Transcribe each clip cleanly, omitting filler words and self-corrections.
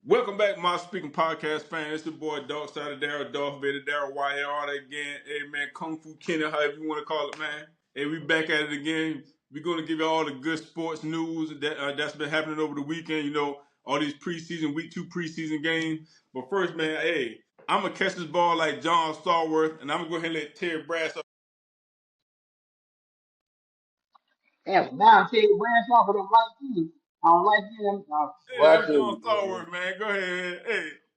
Welcome back, my speaking podcast fan. It's your boy Dog Side Daryl, Darth Vader, Daryl YR again. Hey man, Kung Fu Kenny, however you want to call it, man. Hey, we back at it again. We're gonna give you all the good sports news that's been happening over the weekend. You know, all these preseason, week 2 preseason games. But first, man, hey, I'm gonna catch this ball like John Stallworth, and I'm gonna go ahead and let Terry Brass up. Damn, now Teddy Bradshaw for the right team. I don't like him. Hey, Well, I I'm tell John you, Stallworth, man. Go ahead.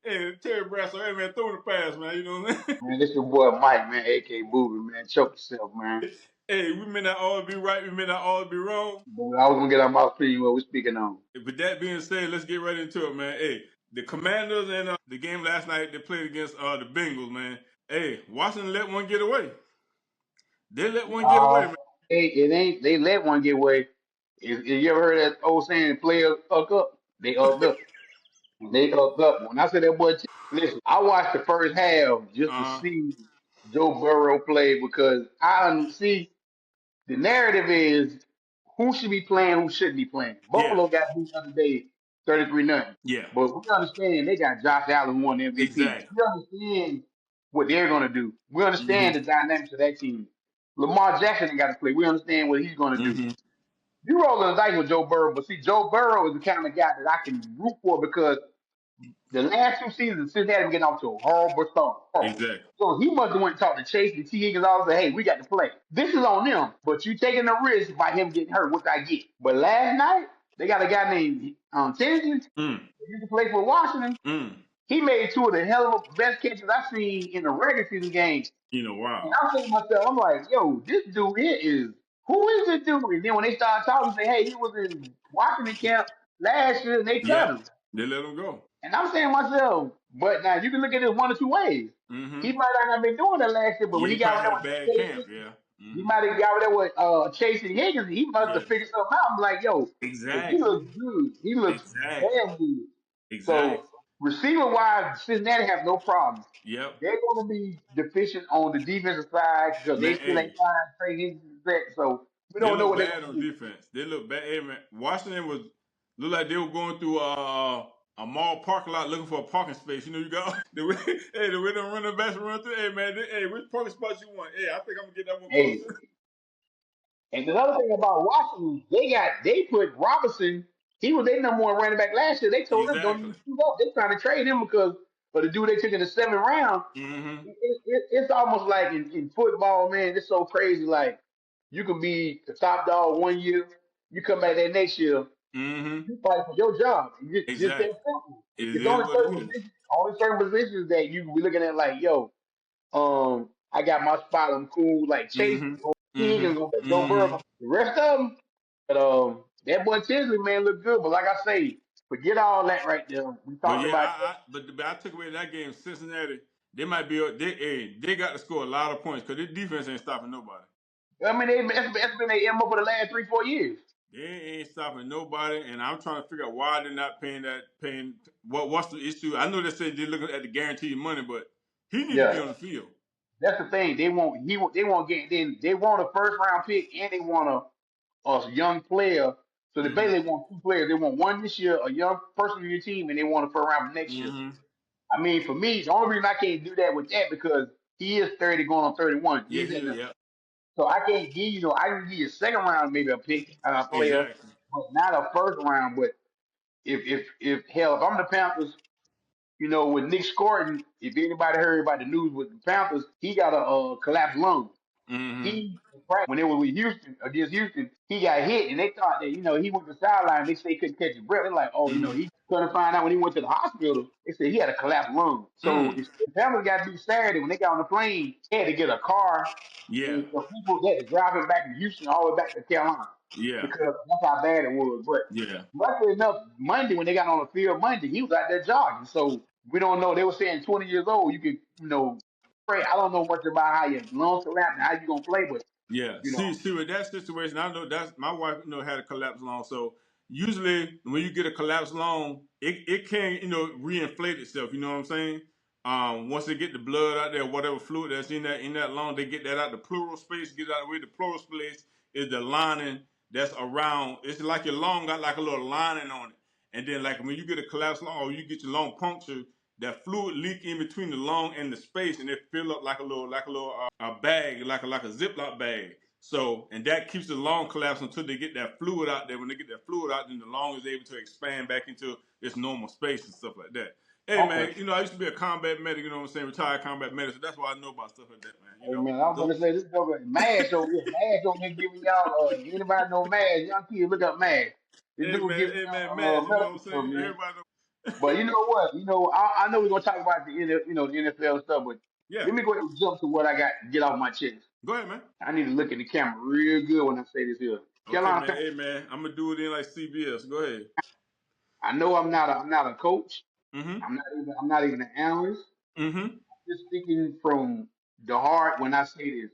Hey, Terry Brass, hey man, throw the pass, man. You know what I'm saying? man, this your boy Mike, man, AK Booby, man. Choke yourself, man. Hey, we may not all be right, we may not all be wrong. But I was gonna get out my opinion what we're speaking on. With that being said, let's get right into it, man. Hey, the Commanders and the game last night they played against the Bengals, man. Hey, Washington let one get away. They let one get away, Uh, man. it ain't. They let one get away. If you ever heard that old saying, "Players up up," they upped up. They upped up. When I said that boy, listen, I watched the first half just to Uh, see Joe Burrow play because I see. The narrative is who should be playing, who shouldn't be playing. yeah, Buffalo got beat the other day, 33-0. yeah, But we understand they got Josh Allen won MVP. exactly. We understand what they're gonna do. We Mm-hmm. understand the dynamics of that team. Lamar Jackson ain't got to play. We understand what he's gonna do. Mm-hmm. You roll the dice with Joe Burrow, but see, Joe Burrow is the kind of guy that I can root for because the last 2 seasons, Cincinnati been getting off to a horrible start. Horrible. Exactly. So he must have went and talked to Chase and T. Higgins all and said, hey, we got to play. This is on them, but you taking the risk by him getting hurt, which I get. But last night, they got a guy named Tennessee, Mm. who used to play for Washington. Mm. He made two of the hell of best catches I've seen in a regular season game. You know, And wow. I'm thinking to myself, I'm like, yo, this dude here is, who is this dude? And then when they started talking, say, hey, he was in Washington camp last year and they cut Yep. him. They let him go. And I'm saying to myself, but now you can look at it one or two ways. Mm-hmm. He might not have been doing that last year, but Yeah, when he he got probably over had there a with bad camp. Chase, Yeah. he Mm-hmm. might have got over there with Chase and Higgins. He must Yeah. have figured something out. I'm like, yo, he Exactly. looks good. He looks Exactly. damn good. Exactly. So receiver wise, Cincinnati have no problem. Yep. They're going to be deficient on the defensive side because they Man, still ain't hey. trying to trade Higgins back. So we They don't know look what they're bad going on to do. defense. They look bad. Hey, man, Washington was looked like they were going through a mall parking lot looking for a parking space. You know, you got the way, hey, the way them running backs run through. Hey, man, hey, which parking spot you want? Hey, I think I'm gonna get that one Hey, closer. and another thing about Washington, they put Robinson. He was their number one running back last year. They told him don't Exactly. even shoot up. They trying to trade him because of the dude they took in the 7th round. Mm-hmm. It's almost like in football, man. It's so crazy. Like you can be the top dog one year, you come back that next year, Mm-hmm. you fight for your job. Just that Exactly. simple. It It's is what it is. only certain positions that you be looking at like, yo, I got my spot. I'm cool. Like Chase, Mm-hmm. King, and Mm-hmm. Joe Mm-hmm. Burrow. The rest of them, but that boy Tinsley man look good. But like I say, forget all that right there. We But talked yeah, about. but I took away that game. Cincinnati, they might be they got to score a lot of points because their defense ain't stopping nobody. I mean, that's been their MO for the last 3-4 years. They ain't stopping nobody, and I'm trying to figure out why they're not paying what's the issue. I know they said they're looking at the guaranteed money, but he needs to be Yeah, on the field. that's the thing. They won't get then. They want a 1st round pick and they want a young player. So they Mm-hmm. basically want two players. They want one this year, a young person on your team, and they want a 1st round for next year. Mm-hmm. I mean, for me, the only reason I can't do that with that because he is 30 going on 31. Yeah, He's in the yeah, so I can't give you I can give you a 2nd round maybe a pick player, exactly. but not a 1st round. But if hell if I'm the Panthers, with Nick Scorton, if anybody heard about the news with the Panthers, he got a collapsed lung. Mm-hmm. He when they were with Houston against Houston, he got hit, and they thought that he went to the sideline. They say he couldn't catch his breath. They're like, oh, Mm-hmm. he couldn't find out when he went to the hospital. They said he had a collapsed lung. So Mm. the family got to be Saturday when they got on the plane. They had to get a car, Yeah, and so people they had to drive him back to Houston all the way back to Carolina yeah, because that's how bad it was. But yeah. luckily enough, Monday when they got on the field Monday, he was out there jogging. So we don't know. They were saying 20 years old, you could pray. I don't know much about how your lungs collapse and how you gonna play, but Yeah, you know. see with that situation, I know that's my wife. Had a collapse lung. So usually when you get a collapse lung, it can reinflate itself. You know what I'm saying? Once they get the blood out there, whatever fluid that's in that lung, they get that out the pleural space. Get out of the way. The pleural space is the lining that's around. It's like your lung got like a little lining on it, And then like when you get a collapsed lung or you get your lung punctured, that fluid leak in between the lung and the space, and it fill up like a little a bag, like a Ziploc bag. So, and that keeps the lung collapsed until they get that fluid out there. When they get that fluid out, then the lung is able to expand back into its normal space and stuff like that. Hey Okay. man, I used to be a combat medic, you know what I'm saying, retired combat medic, so that's why I know about stuff like that, man. Hey man, I was gonna say this boy Mash over here. Mash over here giving y'all anybody know Mash, young kids look up Mash. This dude giving hey man, y'all Mads, you know what medical I'm stuff, saying? man. Everybody know. But you know what? I know we're gonna talk about the NFL and stuff, but Yeah, let me go ahead and jump to what I got to get off my chest. go ahead, man. I need to look at the camera real good when I say this here. Okay, Carolina man. Panthers. Hey, man, I'm gonna do it in like CBS. Go ahead. I know I'm not a coach. Mm-hmm. I'm not even an analyst. Mm-hmm. Just speaking from the heart when I say this.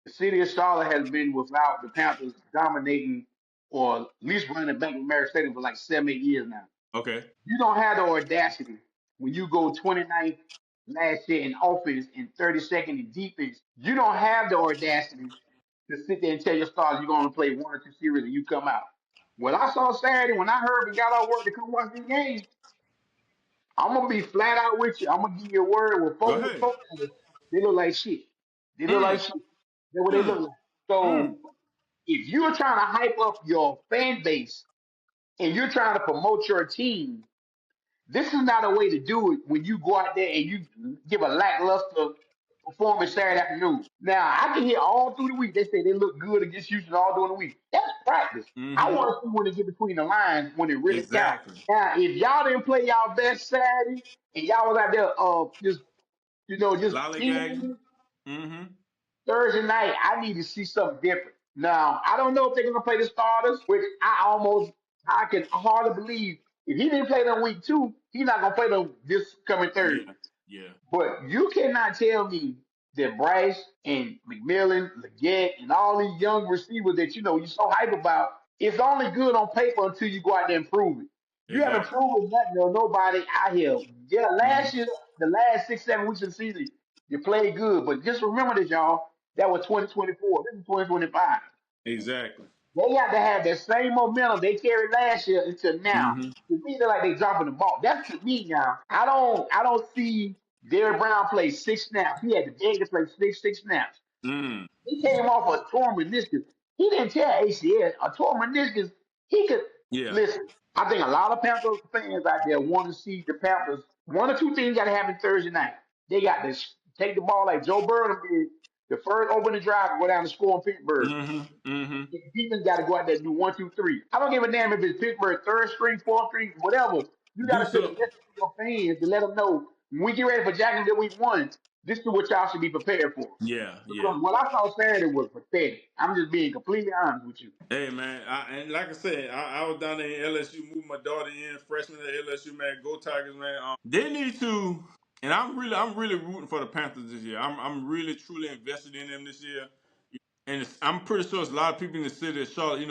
The city of Charlotte has been without the Panthers dominating or at least running back in Merritt Stadium for like 7, 8 years now. Okay. You don't have the audacity when you go 29th last year in offense and 32nd in defense. You don't have the audacity to sit there and tell your stars you're going to play 1 or 2 series and you come out. What I saw Saturday when I heard we got off work to come watch this game, I'm gonna be flat out with you. I'm gonna give you a word with Go four ahead. four players. They look like shit. They look like Mm. shit. That's what they Mm. look like. So Mm. if you're trying to hype up your fan base and you're trying to promote your team, this is not a way to do it when you go out there and you give a lackluster performance Saturday afternoon. Now, I can hear all through the week they say they look good against Houston all during the week. That's practice. I Mm-hmm. want to see when they get between the lines when it really counts. Exactly. Now, if y'all didn't play y'all best Saturday and y'all was out there just Lollygagging. teaming Mm-hmm. Thursday night, I need to see something different. Now, I don't know if they're gonna play the starters, which I can hardly believe if he didn't play them week 2, he's not gonna play them this coming Thursday. Yeah. Yeah. But you cannot tell me that Bryce and McMillan, Leggett, and all these young receivers that you're so hype about, it's only good on paper until you go out there and prove it. You haven't Exactly. proven nothing or nobody out here. Yeah, Mm-hmm. last year, the last 6, 7 weeks of the season, you played good. But just remember this, y'all. That was 2024. This is 2025. Exactly. They got to have that same momentum they carried last year until now. Mm-hmm. To me, they're like they dropping the ball. That's to me now. I don't see Derrick Brown play 6 snaps. He had to beg to play six snaps. Mm. He came off a torn meniscus. He didn't tear ACL. A torn meniscus. He could Yeah. listen. I think a lot of Panthers fans out there want to see the Panthers. One or two things got to happen Thursday night. They got to take the ball like Joe Burrow did the first opening drive and go down and score in Pittsburgh. Mm-hmm. Mm-hmm. The defense got to go out there and do 1, 2, 3. I don't give a damn if it's Pittsburgh third string, fourth string, whatever. You got Do to send a something. message to your fans to let them know when we get ready for Jacksonville week 1, this is what y'all should be prepared for. Yeah. Yeah. Because what I saw Saturday was pathetic. I'm just being completely honest with you. Hey man, and like I said, I was down there in LSU, moved my daughter in, freshman at LSU, man. Go Tigers, man. They need to, and I'm really rooting for the Panthers this year. I'm really truly invested in them this year, and I'm pretty sure there's a lot of people in the city of Charlotte,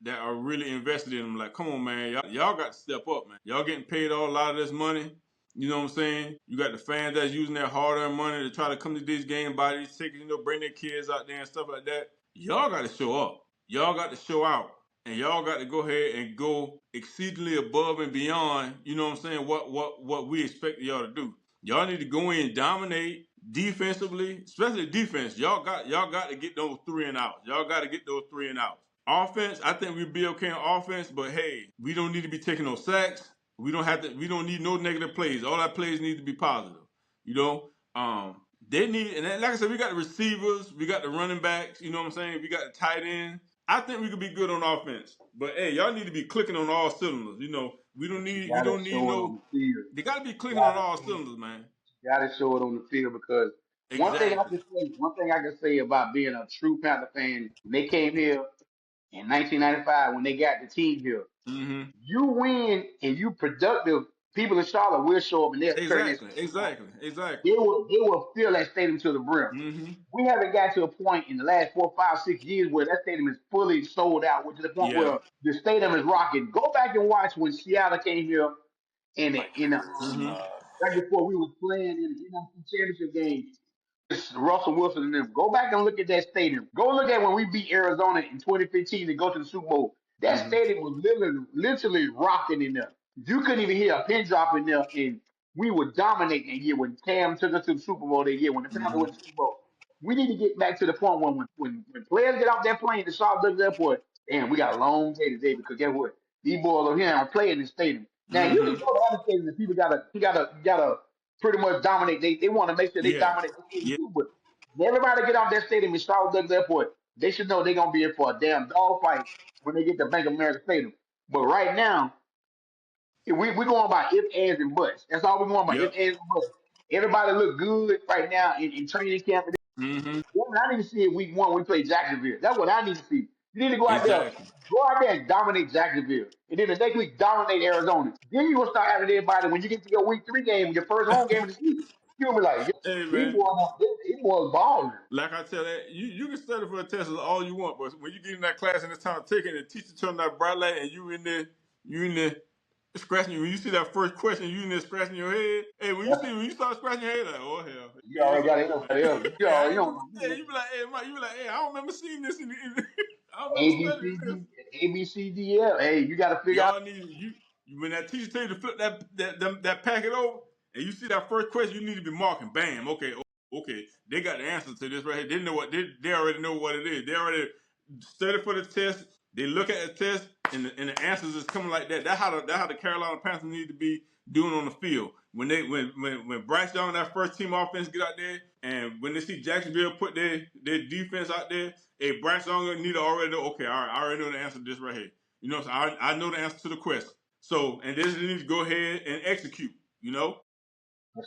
that are really invested in them. Like, come on, man, y'all got to step up, man. Y'all getting paid a lot of this money. You know what I'm saying? You got the fans that's using their hard-earned money to try to come to these games, buy these tickets, bring their kids out there and stuff like that. Y'all got to show up. Y'all got to show out. And y'all got to go ahead and go exceedingly above and beyond, you know what I'm saying, what we expect y'all to do. Y'all need to go in and dominate defensively, especially defense. Y'all got to get those 3 and outs. Y'all got to get those 3 and outs. Offense, I think we'll be okay on offense, but hey, we don't need to be taking no sacks. We don't need no negative plays. All our plays need to be positive. You know? They need, and like I said, we got the receivers, we got the running backs, you know what I'm saying? We got the tight end. I think we could be good on offense. But hey, y'all need to be clicking on all cylinders. But you We got to don't need show it on no the field. they gotta be You clicking got on to all show it. cylinders, man. You got to show it on the field because Exactly. one thing I can say about being a true Panther fan, when they came here in 1995, when they got the team here, Mm-hmm. you win and you productive, people in Charlotte will show up and they'll turn this Exactly. Exactly. Exactly. they will fill that stadium to the brim. Mm-hmm. We haven't got to a point in the last 4, 5, 6 years where that stadium is fully sold out, which to the point Yeah. where the stadium is rocking. Go back and watch when Seattle came here in Mm-hmm. right before we was playing in the NFC Championship game. Russell Wilson and them. Go back and look at that stadium. Go look at when we beat Arizona in 2015 to go to the Super Bowl. That stadium was literally rocking in there. You couldn't even hear a pin drop in there, and we would dominate that year when Cam took us to the Super Bowl that year, when the Falcons went to the Super Bowl. We need to get back to the point when players get off that plane to Charlotte Douglas Airport, damn, we got a long day today because guess what? These boys over here don't play in the stadium. Now you can go to other stadiums and people gotta pretty much dominate. They want to make sure they Yeah. dominate the stadium Yeah. too, but everybody get off that stadium in Charlotte Douglas Airport. They should know they're gonna be in for a damn dog fight when they get to Bank of America Stadium. But right now, we going by if, ands, and buts. That's all we going by, if, Yep. ands, and buts. Everybody look good right now in training camp. Mm-hmm. I need to see it week one when we play Jacksonville. That's what I need to see. You need to Exactly. go out there and dominate Jacksonville. And then the next week, dominate Arizona. Then you will start having everybody, when you get to your week 3 game, your first home game of the season, you'll be like, yo, Hey these man, boys, these boys balling. like I tell that you can study for a test all you want, but when you get in that class and it's time to take it, and the teacher turn that bright light, and you in there scratching you. When you see that first question, you in there scratching your head. Hey, when you start scratching your head, like, oh hell, You yeah, it's already got over, everybody man. else. Hey, I You ain't remember. don't Yeah, know. you be like, hey, Mike, you be like, hey, I don't remember seeing this I don't remember A B studying C this. D A B C D L. Hey, you got to figure out. Y'all need when that teacher tell you to flip that packet over, and you see that first question, you need to be marking. Bam. Okay. Okay. They got the answer to this right here. They know what they already know what it is. They already study for the test. They look at the test, and the answers is coming like that. That's how the Carolina Panthers need to be doing on the field. When Bryce Young and that first team offense get out there, and when they see Jacksonville put their defense out there, hey, Bryce Young need to already know. Okay, all right, I already know the answer to this right here. You know, so I know the answer to the question. So, and this need to go ahead and execute. You know,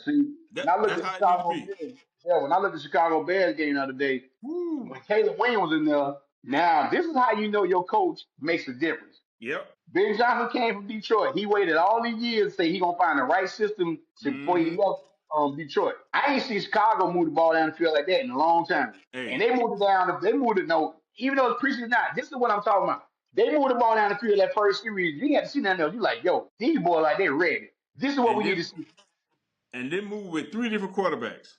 See, when I looked that's at how it need to Chicago be. Bears, yeah, when I looked at Chicago Bears game the other day, Woo. when Caleb Williams was in there, now this is how you know your coach makes a difference. Yep. Ben Johnson came from Detroit. He waited all these years to say he gonna find the right system before he left Detroit. I ain't seen Chicago move the ball down the field like that in a long time. And Hey, they moved it down. They moved it no, even though it's preseason not. This is what I'm talking about. They moved the ball down the field that first series. You had to see nothing else. You like, yo, these boys like they ready. This is what and we need then to see. move with 3 different quarterbacks.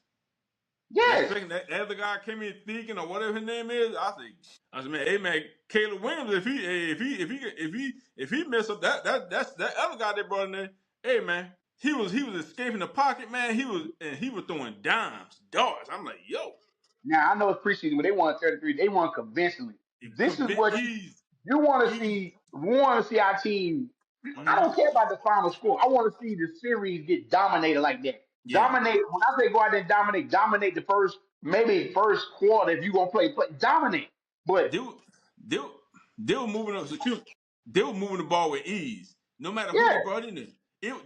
Yes. That other guy came in thinking or whatever his name is. I said, man, hey man, Caleb Williams, if he mess up that's that other guy they brought in there. Hey man, he was escaping the pocket, man. He was throwing dimes, darts. I'm like, yo, Now I know it's preseason, but they won 33. They won convincingly. This is what ease, you want to ease. see. We want to see our team. I Mm-hmm. don't care about the final score. I want to see the series get dominated like that. Yeah, Dominate. When I say go out there and dominate the first, maybe first quarter if you gonna play dominate. But they were, they were, they were moving up. They were moving the ball with ease. No matter who they yeah, brought in there,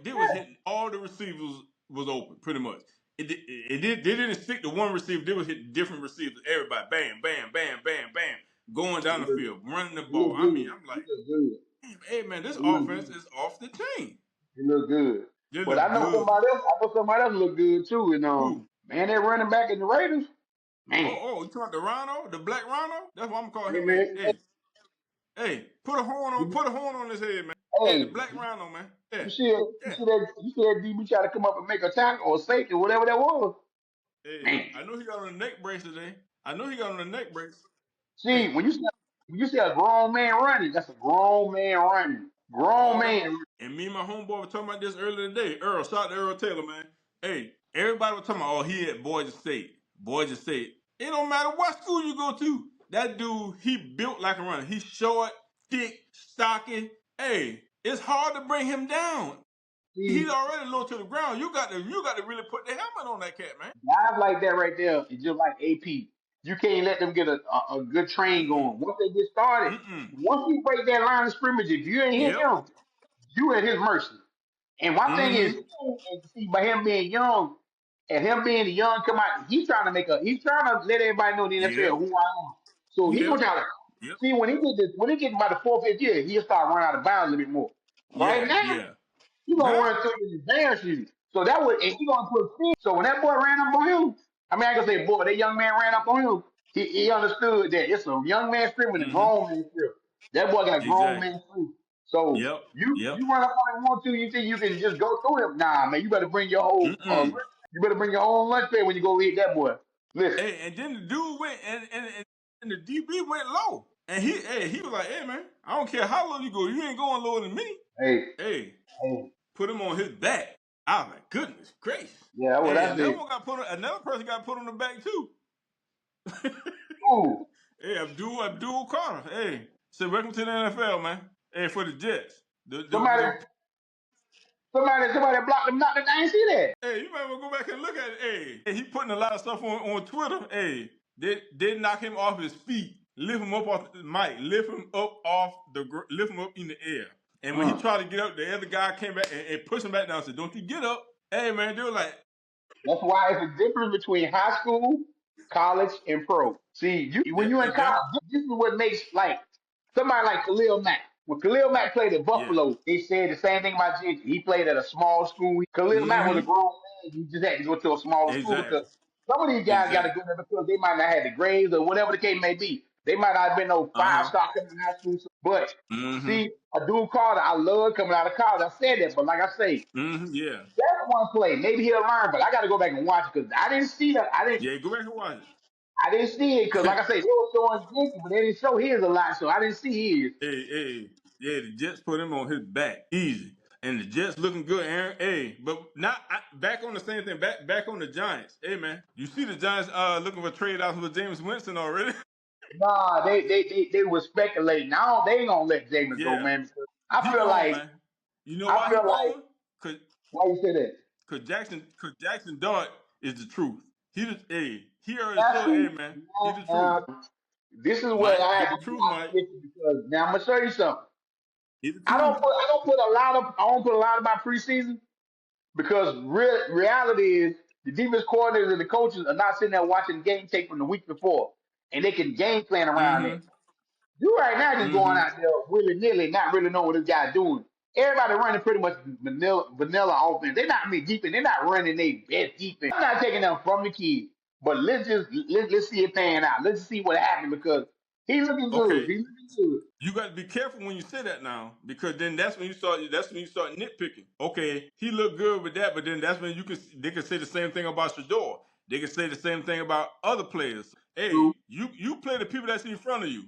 they was yeah, hitting all the receivers was open pretty much. They didn't stick to one receiver. They was hitting different receivers. Everybody, bam, bam, bam, bam, bam, going down it the look, field, running the it ball. look I mean, good. I'm It like, look good. hey man, this It look offense good. is off the chain. It look good. They But I look know good. somebody else. I know somebody else look good too. And Who? man, they're running back in the Raiders. Man, You talking about the Rhino, the Black Rhino? That's what I'm calling hey him. Hey, man, hey, put a horn on his head, man. Hey, the hey, Black Rhino, man. Yeah, yeah. you see that DB try to come up and make a tackle or safety, whatever that was. Hey, Man, I know he got on a neck brace today. I know he got on a neck brace. see Hey, when you see a grown man running, that's a grown man running. Grown all that. man. And me and my homeboy were talking about this earlier today. Earl, shout out to Earl Taylor, man. Hey, everybody was talking about, oh, he at Boise State. Boise State. It don't matter what school you go to. That dude, he built like a runner. He's short, thick, stocky. Hey, it's hard to bring him down. He's See, already low to the ground. You got to really put the helmet on that cat, man. guys like that right there is just like AP. You can't let them get a good train Mm-mm. going. Once they get started, Mm-mm. once you break that line of scrimmage, if you ain't hit Yep. him, you at his mercy. And one thing is, Mm-hmm. and see, by him being young, and him being the young come out, he's trying to let everybody know in the Yep. NFL who I am. So he Yep. gonna try to Yep. see when he get by the fourth, fifth year, he'll start running out of bounds a little bit more. Right Yeah. now, Yeah. he gonna Huh? run through and advance you. So that would, and he gonna put speed. So when that boy ran up on him, I mean, I can say, boy, that young man ran up on him. He understood that it's a young man strip and a Mm-hmm. grown man strip. That boy got grown Exactly. man strip. So Yep. Yep. you run up on him want to, you think you can just go through him? Nah, man, you better bring your whole Mm-mm. you better bring your own lunch bag when you go eat that boy. Listen, Hey, and then the dude went and the DB went low. And he was like, hey man, I don't care how low you go, you ain't going lower than me. Hey, Hey, hey, put him on his back. I was like, goodness gracious. yeah, what Hey, I said. another person got put on the back too. Ooh, Hey, Abdul Carter. Hey, said welcome to the NFL, man. Hey, for the Jets. somebody, somebody blocked him. Knocked him. I ain't see that. Hey, you might want to go back and look at it. Hey, he putting a lot of stuff on Twitter. Hey, they knock him off his feet, lift him up off the mic, lift him up lift him up in the air. And when he tried to get up, the other guy came back and pushed him back down and said, don't you get up. Hey, man, they were like, That's why it's a difference between high school, college, and pro. See, when you're in that, college, this is what makes like somebody like Khalil Mack. When Khalil Mack played at yeah. Buffalo, they said the same thing about Gigi. He played at a small school. Khalil Mack was a grown man. He just had to go to a smaller school Exactly. because some of these guys got to go there because they might not have the grades or whatever the case may be. They might not have been no five-star coming in high school. But see, a dude Carter, I love coming out of college. I said that, but like I say, Yeah. that's one play. Maybe he'll learn, but I got to go back and watch it because I didn't see that. Yeah, go back and watch I didn't see it because, like I say, they were showing Gigi, but they didn't show his a lot, so I didn't see his. hey, yeah, the Jets put him on his back. Easy. And the Jets looking good, Aaron. Hey, but back on the same thing, back on the Giants. Hey man, you see the Giants looking for trade outs with James Winston already? Nah, they were speculating. Now they ain't gonna let Jameis go, Yeah. man. Because I He feel going, like man. You know I why he feel like going? why you say that? Cause Jackson Dart is the truth. He already Now showed, hey see, man, he the truth. this is what Mike, I he had the to be truth, Mike. optimistic because now I'm gonna show you something. He the truth. I don't put a lot about preseason because reality is the defense coordinators and the coaches are not sitting there watching game tape from the week before, and they can game plan around it. You right now just going out there willy nilly, not really knowing what this guy's doing. Everybody running pretty much vanilla offense. They're not defense. They're not running their best defense. I'm not taking them from the kid, but let's see it pan out. Let's see what happened because he's looking good. Okay. He's looking good. You got to be careful when you say that now, because then that's when you start nitpicking. Okay, he looked good with that, but then that's when they can say the same thing about Shador. They can say the same thing about other players. Hey, you play the people that's in front of you.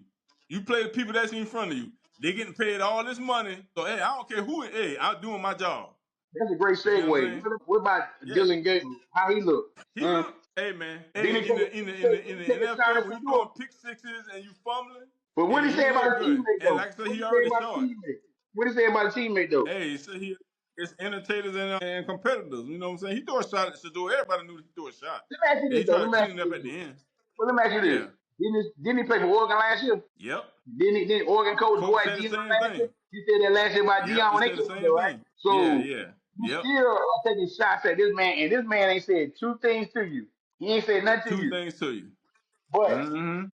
You play the people that's in front of you. They getting paid all this money, so hey, I don't care who. Hey, I'm doing my job. That's a great You see what I'm segue. saying? What about Yeah, Dylan Gabriel? How he look? he look. Hey man, Didn't hey he take, in didn't he the take a shot NFL at when you Shador? throwing pick sixes and you fumbling, But what did hey, he say he look about his good. teammate And though? like I said, What he did he say already about saw his it. teammate? What did he say about his teammate though? Hey, so it's entertainers and competitors. You know what I'm saying? He threw a shot at Shador. Everybody knew he threw a shot. Let me ask you And this he though. tried Let to me ask clean it you up this. at the end. Well, let me ask you this. Yeah. Didn't he play for Oregon last year? Yep. Didn't Oregon coach go Coach at said the Dion same last year? thing. He said that last year about Yep. Dion He when they said the came there, same right? thing. Yeah, So yeah. you Yep. still are taking shots at this man, and this man ain't said two things to you. He ain't said nothing to Two you. things to you. But Mm-hmm.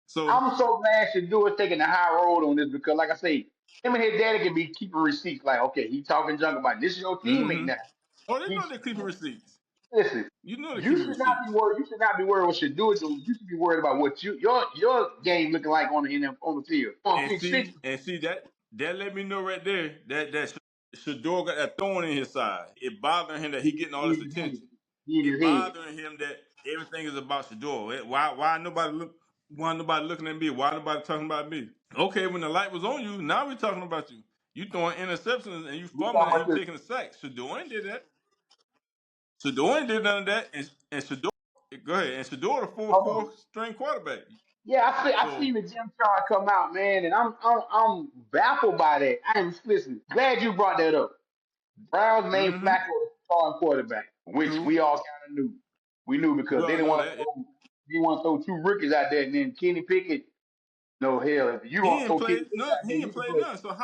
So I'm so glad Shador is taking the high road on this because, like I say, him and his daddy can be keeping receipts. Like, okay, he talking junk about it. This is your teammate now. oh, they He, know they're keeping receipts. listen, You know they're you keeping should not receipts. be worried. You should not be worried what Shador doing. You should be worried about what your game looking like on the field. On And pick six. see that let me know right there that Shador got that thorn in his side. It bothering him that he getting all He this in his head. attention. He in It his head. bothering him that everything is about Shador. Why nobody looking at me? Why nobody talking about me? Okay, when the light was on you, now we're talking about you. You throwing interceptions and you We fumbling talking and about you this. taking a sack. Shador ain't did that. Shador ain't did none of that. And Shador, go ahead. And Shador the Hold on. fourth string quarterback. Yeah, I So seen the Jim chart come out, man, and I'm baffled by that. I'm listen. Glad you brought that up. Browns named Flacco the starting quarterback, which true. we all kind of knew. We knew because We they all didn't know want to that. throw. They want to throw two rookies out there, and then Kenny Pickett. No hell, if you don't throw Kenny Pickett out there, He you ain't can played play. none. So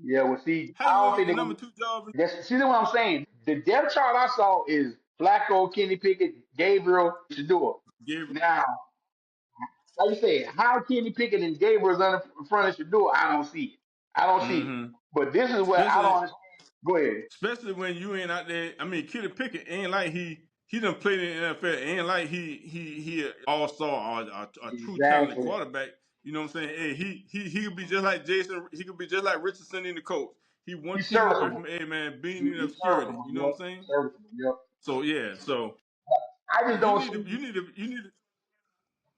Yeah, well, see, how I you don't gonna think get the they're number gonna. two job? See what I'm saying? The depth chart I saw is Flacco, Kenny Pickett, Gabriel, Shador. Gabriel. Now, like you said, how Kenny Pickett and Gabriel's in front of Shador, I don't see it. I don't see it. Mm-hmm. But this is what I don't Especially understand. Go ahead. especially when you ain't out there. I mean, Kitty Pickett ain't like he done played in the NFL. Ain't like he an all star or a true talented Exactly. quarterback. You know what I'm saying? Hey, he could be just like Jason. He could be just like Richardson in the coach. He one He's team away from serviceable. a man being in He's obscurity. serviceable. You know what Yep. I'm saying? Serviceable. Yep. So yeah. So I just don't see. you need to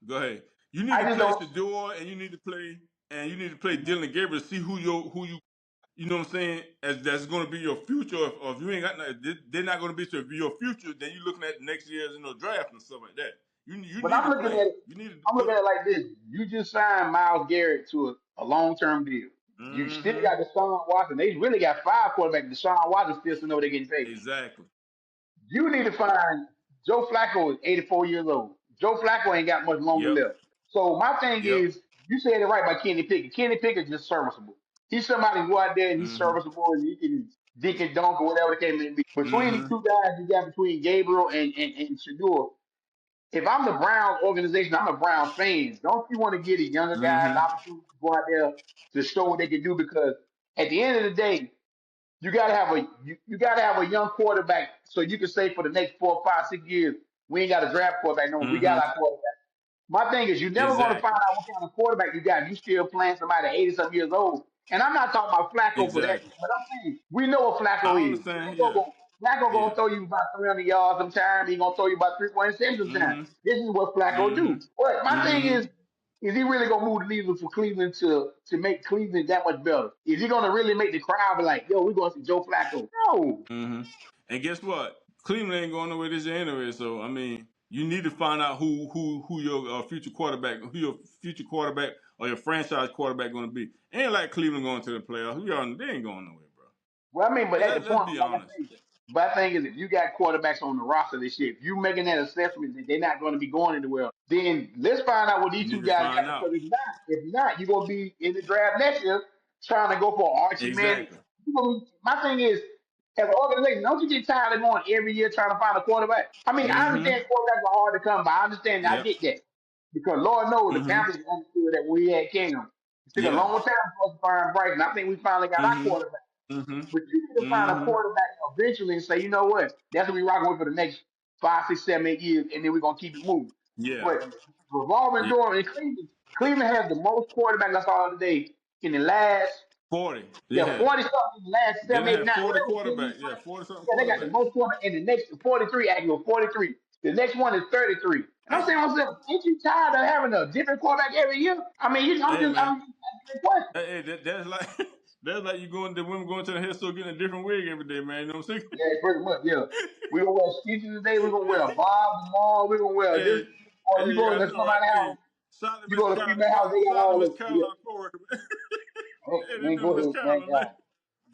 go ahead. You need I to just play don't. Shador and you need to play Dylan Gabriel to see who you know what I'm saying, as that's going to be your future. Or if you ain't got nothing, they're not going to be your future. Then you looking at next year's draft and stuff like that. You But need I'm to looking play. at it. You need to I'm put. looking at it like this. You just signed Myles Garrett to a long term deal. You still Mm-hmm. got Deshaun Watson. They really got 5 quarterbacks. Deshaun Watson still know they're getting paid. Exactly. You need to find Joe Flacco is 84 years old. Joe Flacco ain't got much longer Yep. left. So my thing Yep. is, you said it right by Kenny Pickett. Kenny Pickett is just serviceable. He's somebody who go out there and he's Mm-hmm. serviceable and he can dink and dunk or whatever the case may be. Between these Mm-hmm. two guys, you got between Gabriel and Shador. If I'm the Browns organization, I'm a Browns fan. Don't you want to give the younger guys the Mm-hmm. opportunity to go out there to show what they can do? Because at the end of the day, you gotta have a young quarterback so you can say for the next 4, 5, 6 years, we ain't got a draft quarterback no more. We got Mm-hmm. our quarterback. My thing is, you're never going to find Exactly. out what kind of quarterback you got. You still playing somebody 80 some years old. And I'm not talking about Flacco for that, Exactly. but I'm saying we know what Flacco I is. understand. Yeah. Flacco Yeah. gonna throw you about 300 yards sometimes. He gonna throw you about 3 point 7 sometimes. Mm-hmm. This is what Flacco Mm-hmm. do. But my thing Mm-hmm. is he really gonna move the needle for Cleveland to make Cleveland that much better? Is he gonna really make the crowd be like, yo, we're gonna see Joe Flacco? No. Mm-hmm. And guess what? Cleveland ain't going nowhere this year anyway. So I mean, you need to find out who your future quarterback, or your franchise quarterback going to be. Ain't like Cleveland going to the playoffs. They ain't going nowhere, bro. Well, I mean, but at the Let's point, be like I honest. say, my thing is, if you got quarterbacks on the roster this year, if you making that assessment that they're not going to be going anywhere, then let's find out what these You two need to guys find got. out. Because if not, you're going to be in the draft next year trying to go for Archie Manning. Exactly. My thing is, as an organization, don't you get tired of going every year trying to find a quarterback? I mean, I Mm-hmm. understand quarterbacks are hard to come by. I understand. I Yep. get that because Lord knows the Mm-hmm. Panthers understood that when we had Kingdom. It took a Yeah. long time for us to find Bryson. I think we finally got our Mm-hmm. quarterback. Mm-hmm. But you need to find a Mm-hmm. quarterback eventually and say, you know what, that's what we rocking with for the next 5, 6, 7, 8 years, and then we're gonna keep it moving. Yeah. But revolving Yeah. door in Cleveland, Cleveland has the most quarterbacks I saw today in the last 40. yeah, Yeah. 40 something in the last They seven, done eight, had nine, 40 whatever. quarterbacks. Yeah, 40 something Yeah, they got the quarterbacks. most quarterback and the next 43 actually 43. The next one is 33. And I'm Hey, saying to myself, ain't you tired of having a different quarterback every year? I mean, hey, man. I'm just asking a question. That's like that's like the women going to the hair store getting a different wig every day, man. You know what I'm saying? Yeah, pretty much. Yeah, we gonna wear stitches today. We gonna wear a bob tomorrow. We gonna wear this. Hey, Or you hey, go I to know, right? somebody's Hey, house. shout out to You Miss go to Carolina. female house. They got Shout out to all Miss the yeah. Carolina coworker, man. Hey, they Man, do go Miss ahead, man. Carolina, man. God.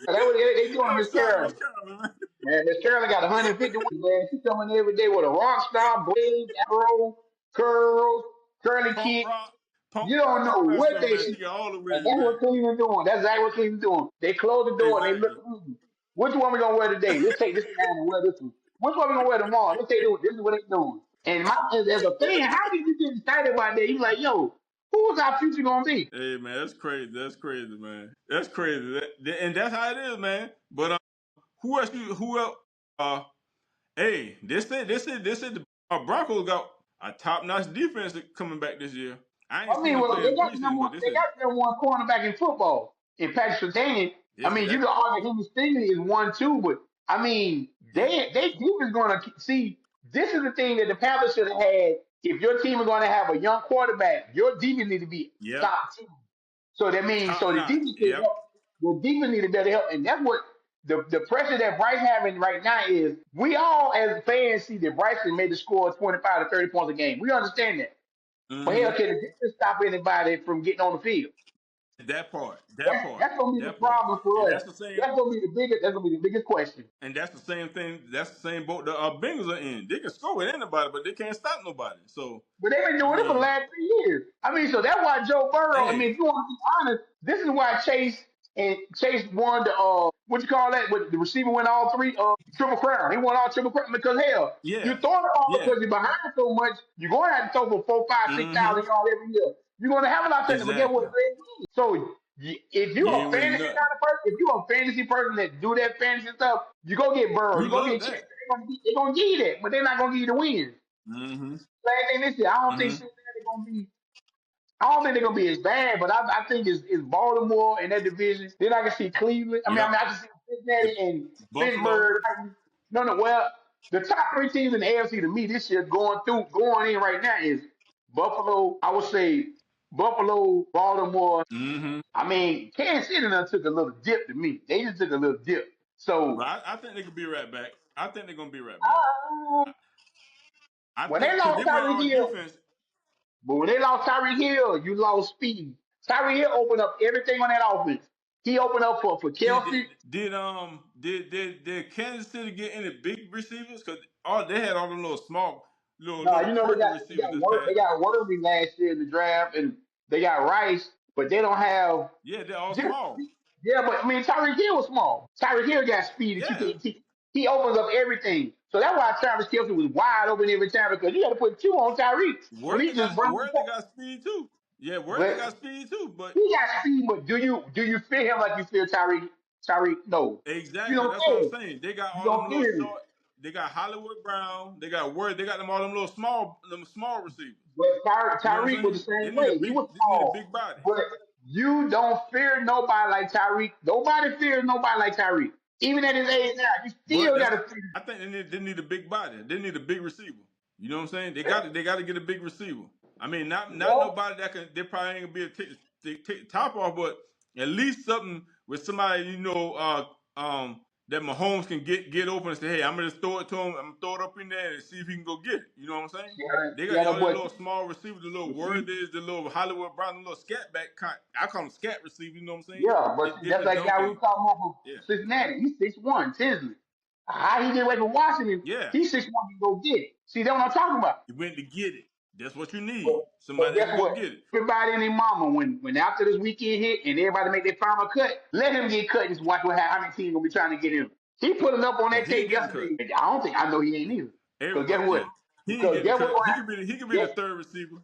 That's what they doing, Hey, Miss shout out to Carolyn. Miss Carolina, man. Man, Miss Carolyn got 150 wins, man. She coming every day with a rock star, blade, afro, curls, curly Punk kid. rock, punk You rock, don't know all that what stuff, they man. should. She got all the And wigs, that's man. what Cleveland doing. That's exactly what Cleveland doing. They close the door and they look. Exactly. Which one we gonna wear today? Let's take this one and wear this one. Which one we gonna wear tomorrow? Let's take this. This is what they doing. And as a fan, how did you get excited about that? You like, yo, who's our future gonna be? Hey, man, that's crazy. That's crazy, man. That's crazy. And that's how it is, man. But who else? Uh, hey, this said the Broncos got a top notch defense coming back this year. I ain't I seen mean, them well, play they in got the preseason, number one. but they They said got the number one cornerback in football in Patrick Surtain. I this mean, you that. can argue him Stingley is 1-2, but I mean, Yeah. they defense gonna see. This is the thing that the Panthers should have had. If your team is going to have a young quarterback, your defense need to be Yep. top 2. So that means Top so the notch. defense can Yep. help. The defense need to better help, and that's what the pressure that Bryce having right now is. We all as fans see that Bryson made the score 25 to 30 points a game. We understand that. But hell, Mm-hmm. can the defense stop anybody from getting on the field? That part. That That's part. that's gonna be the That part. problem And for us. that's the same. That's gonna be the biggest. That's gonna be the biggest question. And that's the same thing. That's the same boat the Bengals are in. They can score with anybody, but they can't stop nobody. So But they've been I doing it for the mean, last 3 years. I mean, so that's why Joe Burrow. I hey, mean, if you want to be honest, this is why Chase won the what you call that? With the receiver win all three triple crown. He won all triple crown because hell, you yeah, throwing the ball yeah. because you're behind so much. You're going to have to throw for 4, 5, 6,000 Mm-hmm. yards every year. You're going to have a lot of touchdowns. But guess what? Exactly. So if You you're a ain't winning fantasy nothing. kind of person, if you're a fantasy person that do that fantasy stuff, you go get Burrow, You you go love get Chase. that. They're gonna give you that, but they're not gonna give you the wins. Mm-hmm. Same thing this year. I don't think Mm-hmm. Cincinnati gonna be. I don't think they're gonna be as bad, but I think it's Baltimore in that division. Then I can see Cleveland. Yep. I can see Cincinnati The and Buffalo. Pittsburgh. No, well, the top 3 teams in the AFC to me this year going in right now is Buffalo, I would say Buffalo, Baltimore. Mm-hmm. I mean, Kansas City done took a little dip to me. They just took a little dip. So But I think they could be right back. I think they're gonna be right back. uh, I when they think because lost they went Tyreek on Hill, defense. but when they lost Tyreek Hill, you lost speed. Tyreek Hill opened up everything on that offense. He opened up for Did Kelsey. did Kansas City get any big receivers? Because all they had all the little small No, little you know they quirky got receivers this They past. got Worthy last year in the draft, and they got Rice, but they don't have. Yeah, they're all Just, small. yeah, but I mean Tyreek Hill was small. Tyreek Hill got speed that you Yeah, can. He opens up everything. So that's why Travis Kelsey was wide open every time because you got to put two on Tyreek when he just runs the Worthy ball. got speed too. Yeah, Worthy But got speed too. But he got speed. But do you feel him like you feel Tyreek? Tyreek, no, you exactly, don't that's what I'm feel him. saying. They got You all them don't feel little him. short. They got Hollywood Brown. They got Worthy. They got them all them small receivers. But You know what Tyreek I'm was the saying? same way. He was They need a small. big body. But you don't fear nobody like Tyreek. Nobody fears nobody like Tyreek. Even at his age now, you But still got that's to fear. I think they need a big body. They need a big receiver. You know what I'm saying? They got to get a big receiver. I mean, not Well, nobody that can. They probably ain't gonna be able to take the top off, but at least something with somebody that Mahomes can get open and say, hey, I'm gonna just throw it to him. I'm gonna throw it up in there and see if he can go get it. You know what I'm saying? They yeah, got that all these boy. little small receivers, the little But see, Worthies, the little Hollywood Brown, the little scat back. I call them scat receivers. You know what I'm saying? yeah, but see, They that's just like guy we dunking. were talking about Yeah, from Cincinnati. He's 6'1", Tinsley. How he get away from Washington? yeah. He's 6'1", to go get it. See, that's what I'm talking about. You went to get it. That's what you But, need. but Somebody that can guess go what? get it. Everybody and their mama, when after this weekend hit and everybody make their final cut, let him get cut and just watch how many teams gonna be trying to get him. He put it up on Oh, that he ain't tape getting cut. yesterday. I know he ain't either. Because guess Everybody, what? yeah. He ain't Because getting guess what cut. gonna happen? He could be the Guess, third receiver.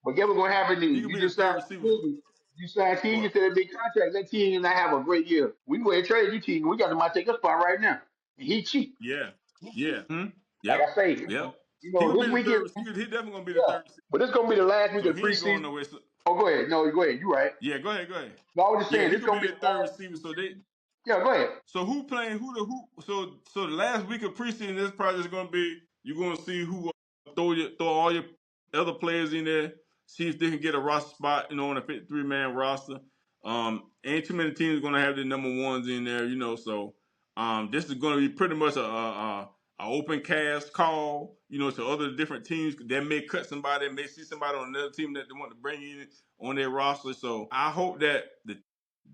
but guess what gonna happen He then? could You be the just signed third receiver. Teague. You signed Teague What? to a big contract. That Teague and I have a great year. We can go ahead and trade you, Teague. We got him to take a spot right now. And he cheap. Yeah. He cheap. Yeah. Hmm. Like I Yep. say, Yep. He gonna be this the weekend, third receiver. He definitely gonna be the yeah. third receiver. But this gonna be the last week So of he ain't going preseason. nowhere. So, Oh, go ahead. No, go ahead. You right. yeah, go ahead. Go ahead. No, I was just Yeah, saying he this could be gonna be the the third last. receiver. So they Yeah, go ahead. So who playing who? So the last week of preseason, this probably is going to be you're going to see who throw all your other players in there, see if they can get a roster spot, on a 53-man roster. Ain't too many teams going to have their number ones in there, So this is going to be pretty much a open cast call, to other different teams. They may cut somebody, may see somebody on another team that they want to bring in on their roster. So I hope that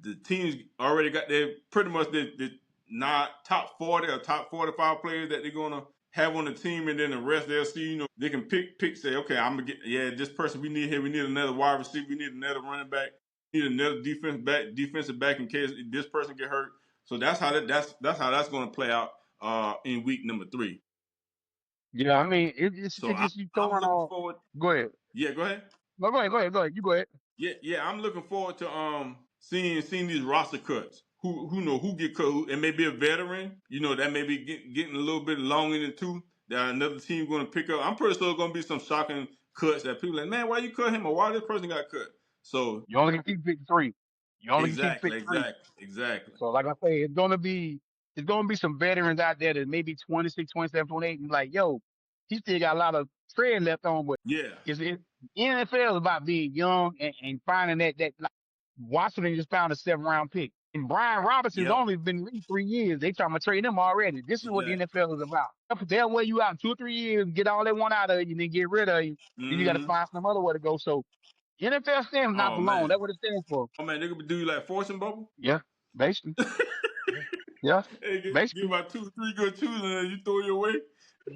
the teams already got their pretty much the not top 40 or top 45 players that they're gonna have on the team, and then the rest they'll see. They can pick. Say, okay, I'm gonna get this person we need here. We need another wide receiver. We need another running back. We need another defensive back in case this person get hurt. So that's how that's how that's gonna play out in week number 3. Yeah, I mean, So it's just you I'm throwing looking all. forward. Go ahead. Yeah, go ahead. No, go ahead. You go ahead. Yeah, I'm looking forward to seeing these roster cuts. Who know who get cut? And maybe a veteran, that may be getting a little bit long in the tooth that another team going to pick up. I'm pretty sure there's going to be some shocking cuts that people like, man, why you cut him or why this person got cut? So You only can keep pick three. You only can keep pick exactly, three. exactly. So, like I say, it's gonna be some veterans out there that maybe 26, 27, 28, and like, yo, he still got a lot of tread left on. But Yeah, it's NFL is about being young and finding that. Like, Washington just found a 7th round pick, and Brian Robinson's yep, only been in the league 3 years. They trying to trade him already. This is what the exactly. NFL is about. They'll wear you out in 2 or 3 years, get all they want out of you, and then get rid of you. Then you got to Hmm. find some other way to go. So NFL stands not Oh for long. That's man, what it stands for. they could do you like fortune bubble. Yeah, basically. Yeah, yeah, Hey, give basically. about 2, 3 good chews and then you throw your way.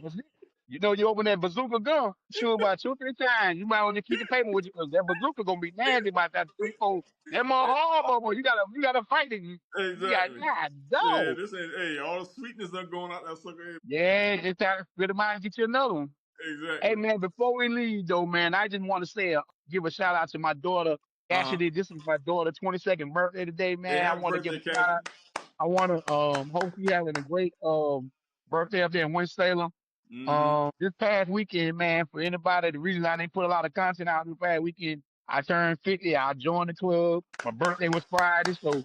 That's it. You know, you open that bazooka gun, shoot about 2 or 3 times. You might want to keep the paper with you because that bazooka gonna be nasty about that 3, 4. That more hard, boy. You gotta fight it. You got Exactly. God, Yeah, dog. this ain't. Hey, all the sweetness are going out that sucker. Yeah, just try to spit them out and get you another one. Hey Exactly. man, before we leave though, man, I just want to say, give a shout out to my daughter. Uh huh. Actually, this is my daughter's 22nd birthday today, Hey, man. I happy want to give birthday, a shout out. Cassie. I want to hope you having a great birthday up there in Winston-Salem. Mm-hmm. This past weekend, man, for anybody, the reason I didn't put a lot of content out this past weekend, I turned 50. I joined the club. My birthday was Friday, so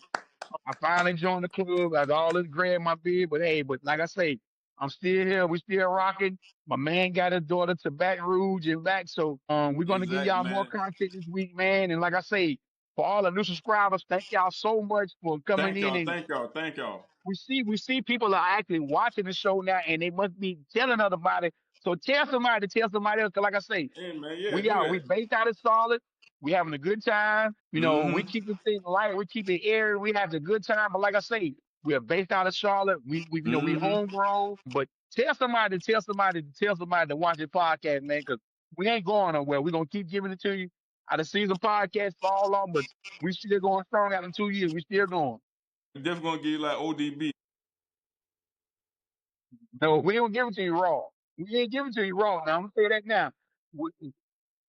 I finally joined the club. I had all this gray in my beard, but hey, but like I say, I'm still here. We still rocking. My man got his daughter to Baton Rouge and back. So we're gonna give Exactly, y'all more man. content this week, man. And like I say, for all the new subscribers, thank y'all so much for coming Thank in. y'all, And thank y'all, thank y'all. we see people are actually watching the show now, and they must be telling other about it. So tell somebody to tell somebody else. 'Cause like I say, Hey, man, yeah, we do out. We that. based out of solid. We having a good time. We Mm-hmm. keep the thing light. We keep it airy. We have a good time. But like I say, we are based out of Charlotte. We Mm-hmm. homegrown. But tell somebody to watch the podcast, man, because we ain't going nowhere. We're gonna keep giving it to you. Out of season podcast fall on, but we still going strong out in 2 years. We still going. Definitely gonna give you like ODB. No, we don't give it to you raw. We ain't giving it to you raw. Now I'm gonna say that now. We,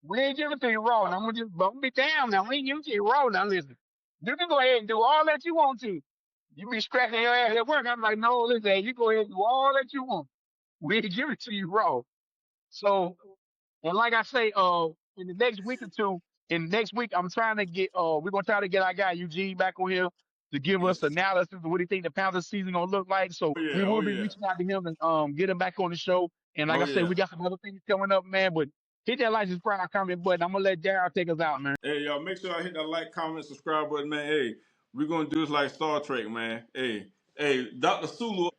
we ain't giving it to you raw. Now I'm gonna just bump it down. Now we ain't giving it to you raw. Now listen, you can go ahead and do all that you want to. You be scratching your ass at work. I'm like, no, listen, hey, you go ahead and do all that you want. We ain't giving it to you raw. So, and like I say, in the next week or two, in the next week, I'm trying to get, we're gonna try to get our guy Eugene back on here to give us Yes. analysis of what he think the Panthers season gonna look like. So Oh yeah, we oh will be yeah, reaching out to him and get him back on the show. And like oh I said, yeah. we got some other things coming up, man. But hit that like, subscribe, comment button. I'm gonna let Daryl take us out, man. Hey, y'all, make sure I hit that like, comment, subscribe button, man. Hey, we're gonna do this like Star Trek, man. Hey, Dr. Sulu.